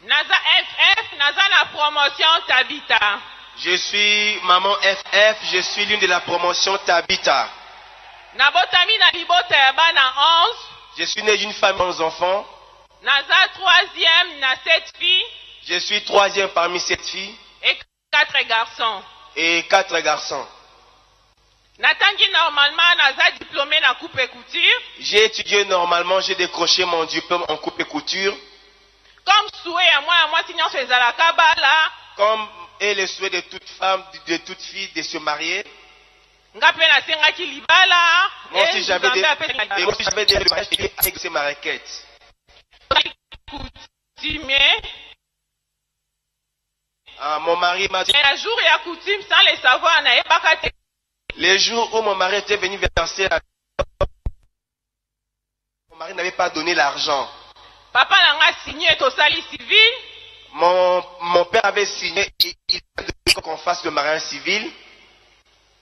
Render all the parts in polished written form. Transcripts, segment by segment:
Naza FF, Naza la promotion Tabita. Je suis maman FF, je suis l'une de la promotion Tabita. Nabotami na libota ya bana 11. Je suis né d'une femme 11 enfants. Naza 3e na 7 filles. Je suis 3e parmi 7 filles. Et 4 garçons. Et 4 garçons. Natangi normalement Naza diplômé na coupe et couture. J'ai étudié normalement, j'ai décroché mon diplôme en coupe et couture. Comme souhait à moi sinon c'est à la Kabbalah. Comme est le souhait de toute femme, de toute fille de se marier. Moi si j'avais des mariages avec ces marequettes. Mon mari m'a dit. Les jours où mon mari était venu verser, mon mari n'avait pas donné l'argent. Papa n'a signé au sali civil. Mon père avait signé, il a demandé qu'on fasse le mariage civil.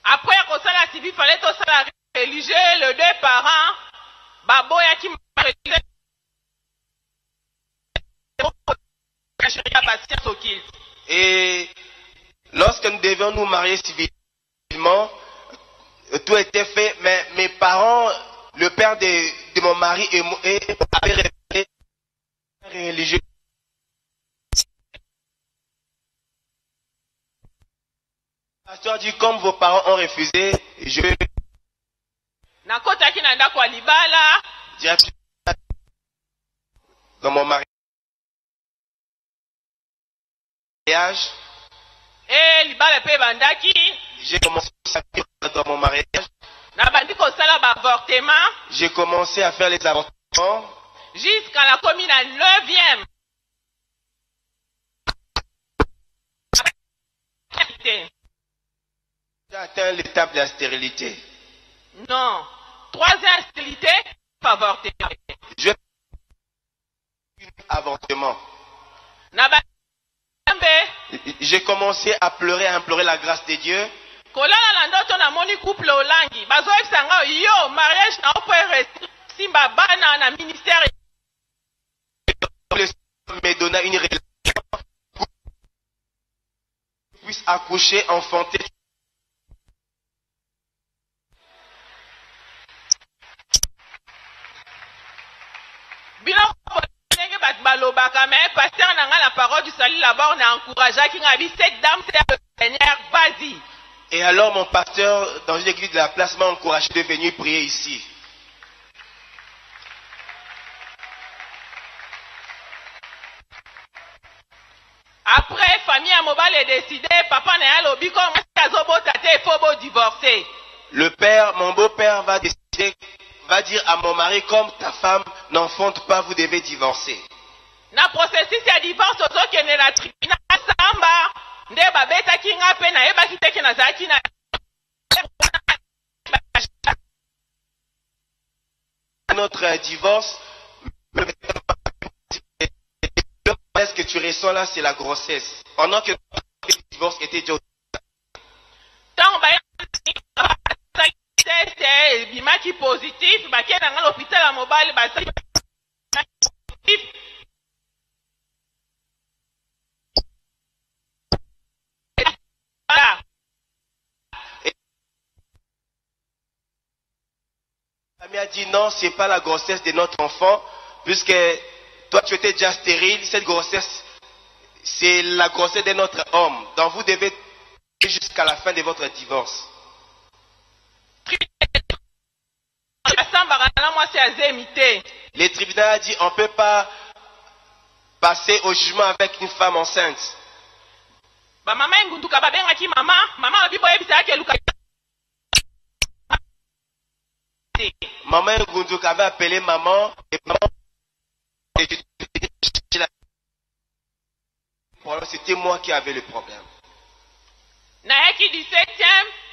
Après, au sali civil, il fallait tout ça religieux, les 2 parents. Baboya qui m'a et lorsque nous devions nous marier civilement, tout était fait, mais mes parents, le père de mon mari avait révélé religieux. Le pasteur dit, comme vos parents ont refusé, je vais dans mon mariage. J'ai commencé à vivre dans mon mariage. J'ai commencé à faire les avortements. Jusqu'à la commune à 9e. J'ai atteint l'étape de la stérilité. Non. 3e stérilité, avorté. Je fais un avortement. J'ai commencé à pleurer, à implorer la grâce de Dieu. Me donna une relation pour que je puisse accoucher, enfanter. Pasteur n'a la parole du salut là-bas, on a encouragé qui a dit cette dame c'est le Seigneur, vas-y. Et alors mon pasteur dans une église de la place m'a encouragé de venir prier ici. Après, famille à Mobile est décidé, papa n'a lobby comme il faut divorcer. Le père, mon beau-père va décider, va dire à mon mari, comme ta femme n'enfante pas, vous devez divorcer. Na processus ya divorce ozo kene na tribunal samba nde babeta kinga pe na eba kiteke na zaki na notre divorce, ce que tu ressens là, c'est la grossesse. Pendant que le divorce était dur. Tant c'est bimaki positif, baki na l'hôpital à mobile basi positif. La famille a dit non, c'est pas la grossesse de notre enfant, puisque toi tu étais déjà stérile, cette grossesse, c'est la grossesse de notre homme. Donc vous devez jusqu'à la fin de votre divorce. Le tribunal a dit on ne peut pas passer au jugement avec une femme enceinte. Maman Ngunduka avait appelé maman et maman c'était moi qui avais le problème.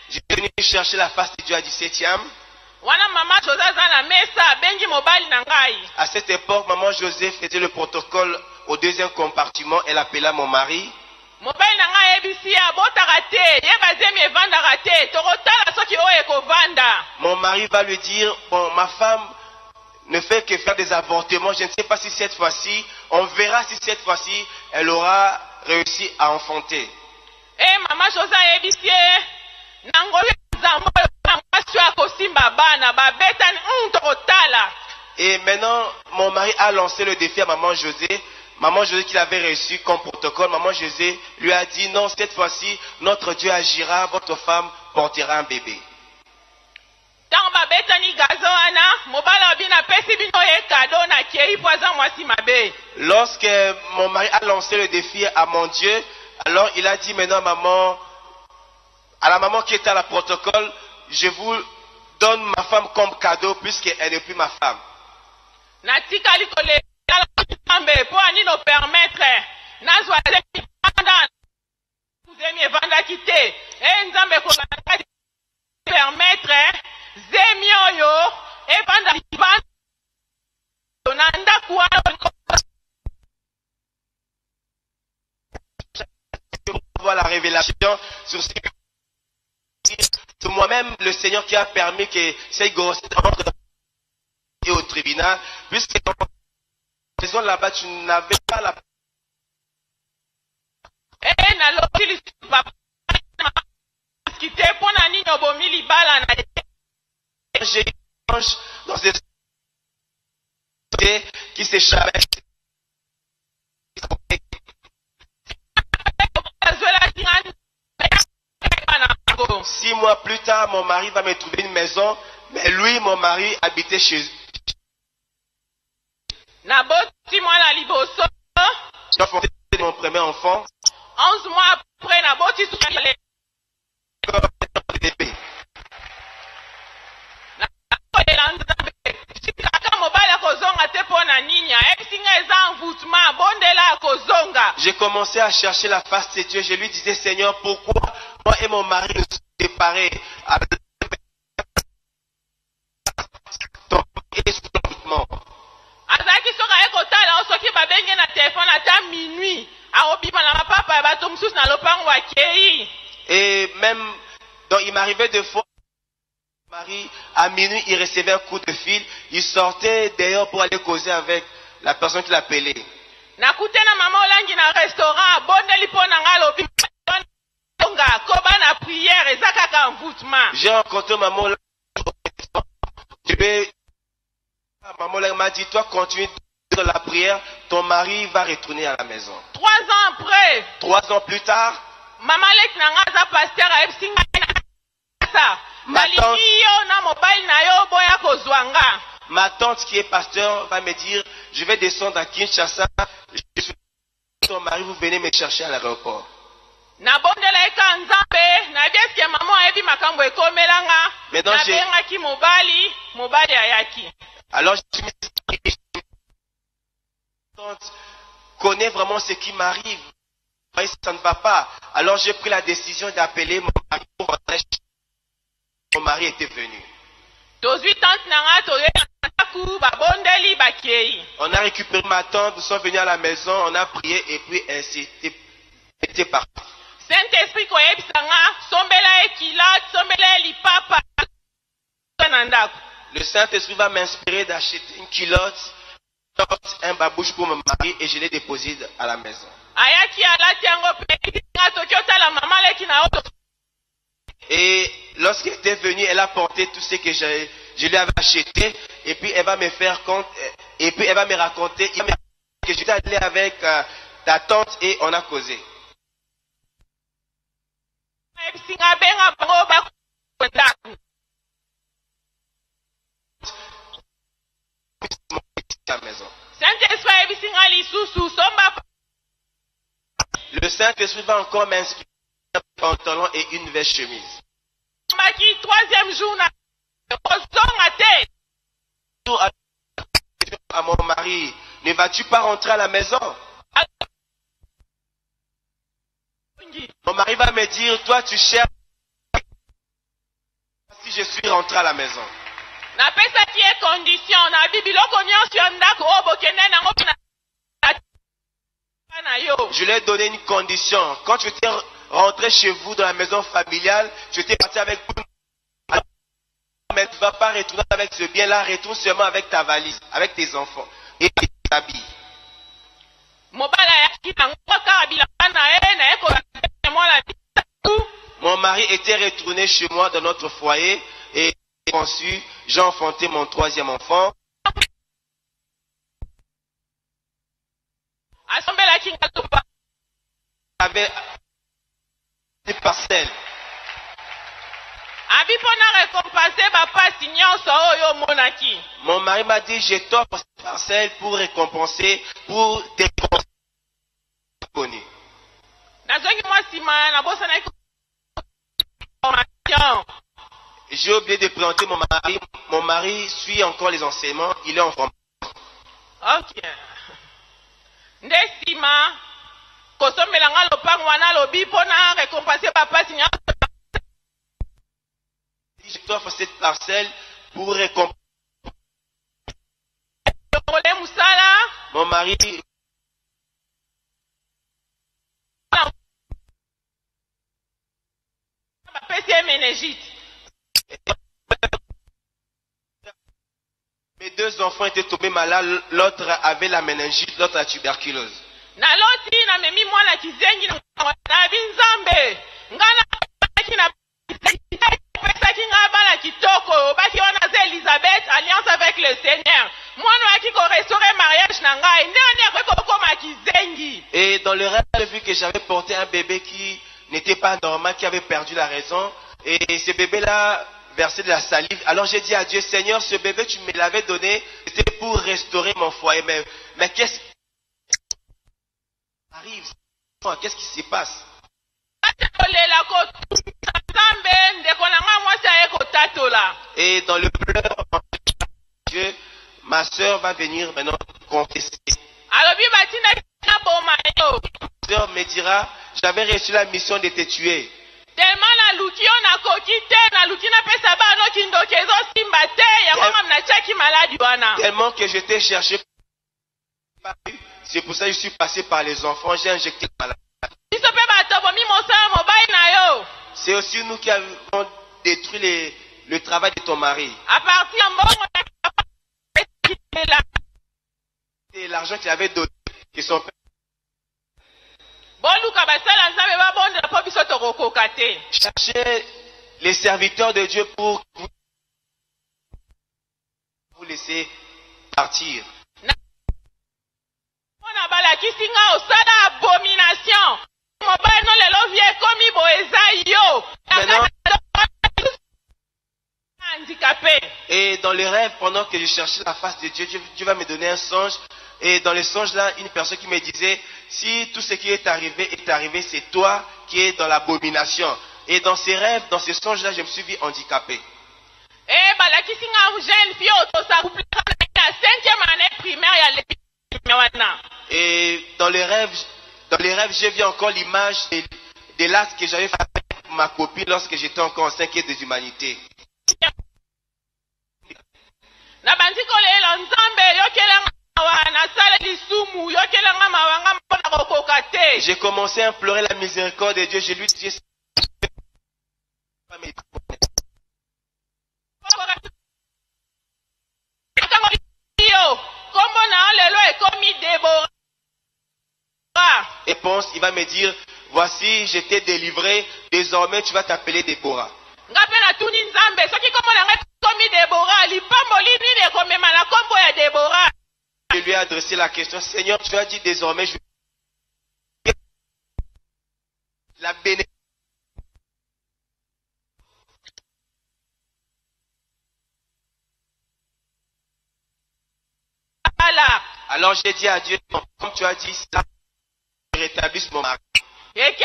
J'ai venu chercher la face de Dieu à 17e. À cette époque, maman José faisait le protocole au 2e compartiment. Elle appela mon mari. Mon mari va lui dire, bon, ma femme ne fait que faire des avortements. Je ne sais pas si cette fois-ci, on verra si cette fois-ci, elle aura réussi à enfanter. Eh mama Josa ebisie nangolo zambo mwasi akosimba bana babeta ntokotala. Et maintenant, mon mari a lancé le défi à maman José. Maman José qu'il avait reçu comme protocole, maman José lui a dit non, cette fois-ci, notre Dieu agira, votre femme portera un bébé. Tant babeta ni gazoana, mobala bina pesi bino ye cadeau na kei poison mwasi mabe. Lorsque mon mari a lancé le défi à mon Dieu, alors il a dit maintenant maman, à la maman qui était à la protocole, je vous donne ma femme comme cadeau puisqu'elle n'est plus ma femme. Natika likole ambe po ani no permettre nazwa zemi zemi vanda kite nzambe ko permettre zemi oyo e vanda libanda nanda kwa voir la révélation sur ce que c'est moi-même le Seigneur qui a permis que ces grossesses entrent au tribunal, puisque dans la maison là-bas, tu n'avais pas la... J'ai dans ces qui s'échappent. 6 mois plus tard, mon mari va me trouver une maison, mais lui, mon mari, habitait chez eux. J'ai enfanté mon premier enfant. 11 mois après, j'ai commencé à chercher la face de Dieu. Je lui disais, Seigneur, pourquoi moi et mon mari nous sommes séparés? Et même, donc il m'arrivait de fois, mon mari, à minuit, il recevait un coup de fil, il sortait d'ailleurs pour aller causer avec la personne qui l'appelait. J'ai rencontré maman. Maman m'a dit, toi continue dans la prière, ton mari va retourner à la maison. 3 ans après, 3 ans plus tard, maman ma tante qui est pasteur va me dire, je vais descendre à Kinshasa, je suis ton mari, vous venez me chercher à l'aéroport. Maintenant, alors je me tante connaît vraiment ce qui m'arrive. Ça ne va pas. Alors j'ai pris la décision d'appeler mon mari pour rentrer. Mon mari était venu. On a récupéré ma tante, nous sommes venus à la maison, on a prié et puis ainsi était parti. Saint-Esprit le Saint-Esprit va m'inspirer d'acheter une culotte, un babouche pour mon mari et je l'ai déposé à la maison. Et lorsqu'elle était venue, elle a porté tout ce que je lui avais acheté et puis elle va me faire compte et puis elle va me raconter que j'étais allé avec ta tante et on a causé. Le Saint-Esprit va encore m'inspirer un pantalon et une veste chemise. Troisième jour, à mon mari, ne vas-tu pas rentrer à la maison? Mon mari va me dire, toi tu cherches si je suis rentré à la maison. Je lui ai donné une condition. Quand tu étais rentré chez vous dans la maison familiale, tu étais parti avec ne vas pas retourner avec ce bien-là, retourne seulement avec ta valise, avec tes enfants et tes habits. Mon mari était retourné chez moi dans notre foyer et conçu, j'ai enfanté mon troisième enfant. Avait des parcelles. Mon mari m'a dit, je t'offre cette parcelle pour récompenser, pour te récompenser. J'ai oublié de présenter mon mari. Mon mari suit encore les enseignements. Il est en formation. Ok. Ndesima kosomela nga lopango wana lobi pona récompenser papa signa. Je t'offre cette parcelle pour récompenser. Mon mari. Mes deux enfants étaient tombés malades. L'autre avait la méningite, l'autre la tuberculose. Elisabeth, alliance avec le Seigneur. Et dans le rêve, j'ai vu que j'avais porté un bébé qui n'était pas normal, qui avait perdu la raison. Et ce bébé-là versait de la salive. Alors j'ai dit à Dieu, Seigneur, ce bébé, tu me l'avais donné, c'était pour restaurer mon foyer. Mais qu'est-ce qui arrive? Qu'est-ce qui se passe? Et dans le pleur, Dieu, ma soeur va venir maintenant confesser. Ma soeur me dira, j'avais reçu la mission de te tuer. Tellement que je t'ai cherché. C'est pour ça que je suis passé par les enfants, j'ai injecté la maladie. C'est aussi nous qui avons détruit le travail de ton mari. Et l'argent qu'il avait donné, que son père. Cherchez les serviteurs de Dieu pour vous laisser partir. Et dans les rêves, pendant que je cherchais la face de Dieu, Dieu va me donner un songe. Et dans le songe là, une personne qui me disait, si tout ce qui est arrivé, c'est toi qui es dans l'abomination. Et dans ces rêves, dans ces songes là, je me suis vu handicapé. Et dans les rêves, j'ai vu encore l'image de l'acte que j'avais fait avec ma copine lorsque j'étais encore en 5e des humanités. J'ai commencé à implorer la miséricorde de Dieu. Je lui dis, et pense, il va me dire, voici, je t'ai délivré, désormais tu vas t'appeler Déborah. Je lui ai adressé la question, Seigneur, tu as dit désormais, je vais la bénédiction. Alors j'ai dit à Dieu, comme tu as dit, ça, je rétablisse mon mari. Et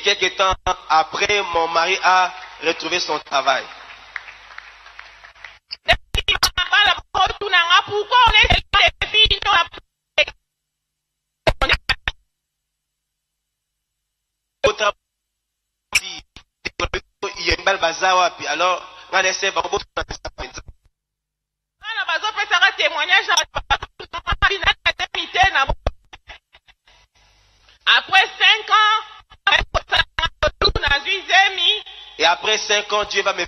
quelques temps après, mon mari a retrouvé son travail. Alors, après 5 ans, et après 5 ans, Dieu va me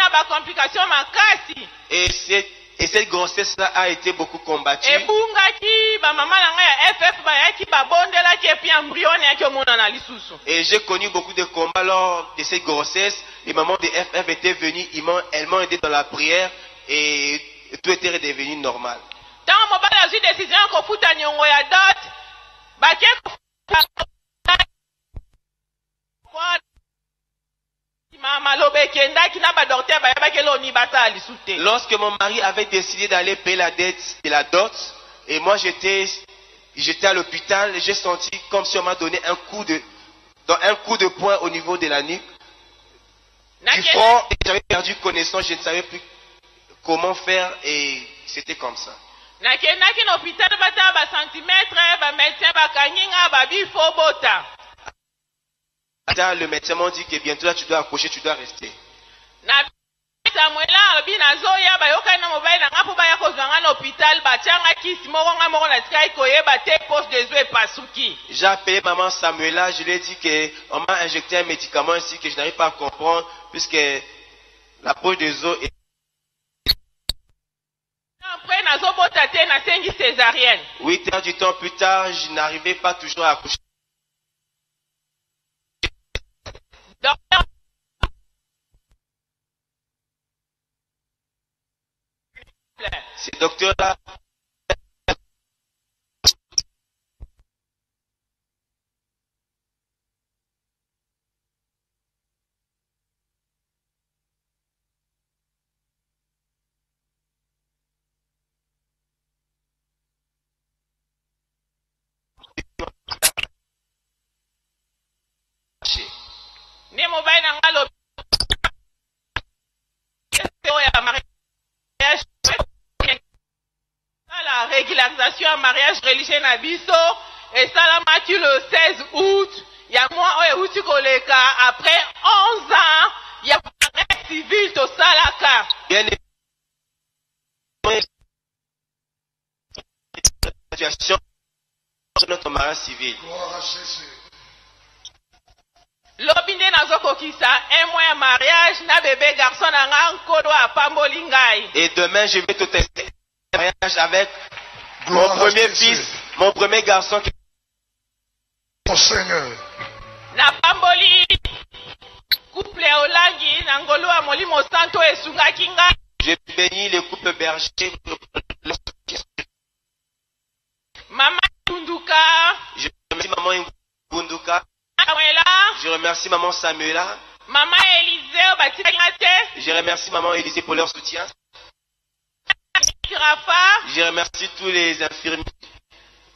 na ba complication makasi. Et cette grossesse-là a été beaucoup combattue. Ebungaki ba mama na ngai ya FF ba yaki ba bondelaki epi embryone yaki omona na lisusu. Et j'ai connu beaucoup de combats lors de cette grossesse. Les mamans de FF étaient venues, elles m'ont aidé dans la prière et tout était redevenu normal. Tant mobali azwi décision kofuta nyongo ya dot bake Lorsque mon mari avait décidé d'aller payer la dette de la dot, et moi j'étais à l'hôpital, j'ai senti comme si on m'a donné un coup de poing au niveau de la nuque. Du front, j'avais perdu connaissance, je ne savais plus comment faire et c'était comme ça. Le médecin m'a dit que bientôt là tu dois accoucher, tu dois rester. J'ai appelé maman Samuela, je lui ai dit qu'on m'a injecté un médicament ici que je n'arrive pas à comprendre puisque la poche des os est... 8 heures du temps plus tard, je n'arrivais pas toujours à accoucher. Ces docteurs-là, la régularisation en mariage religieux na biso et salamaki le 16 août ya moi oyo uti koleka après 11 ans ya mariage civil to salaka bien situation de notre mariage civil. Lobinde nazokokisa un mois ya mariage na bébé garçon na nga nkolo apamboli ngai. Et demain je vais te tester un mariage avec mon premier fils, mon premier garçon qui... Mon Seigneur. Na pamboli couple olangi na ngolo a molimo santo esungaki ngai. Je bénis le couple berger. Mama Bunduka. Je remercie maman Bunduka. Samuela. Je remercie maman Samuela. Maman Élisée Batikate. Je remercie maman Élisée pour leur soutien. Rafa. Je remercie tous les infirmiers.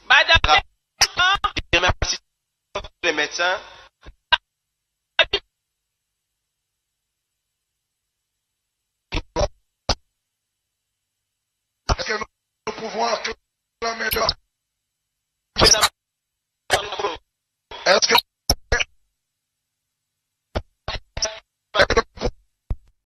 Badam. Je remercie tous les médecins. Est-ce que nous pouvons acclamer Dieu? Est-ce que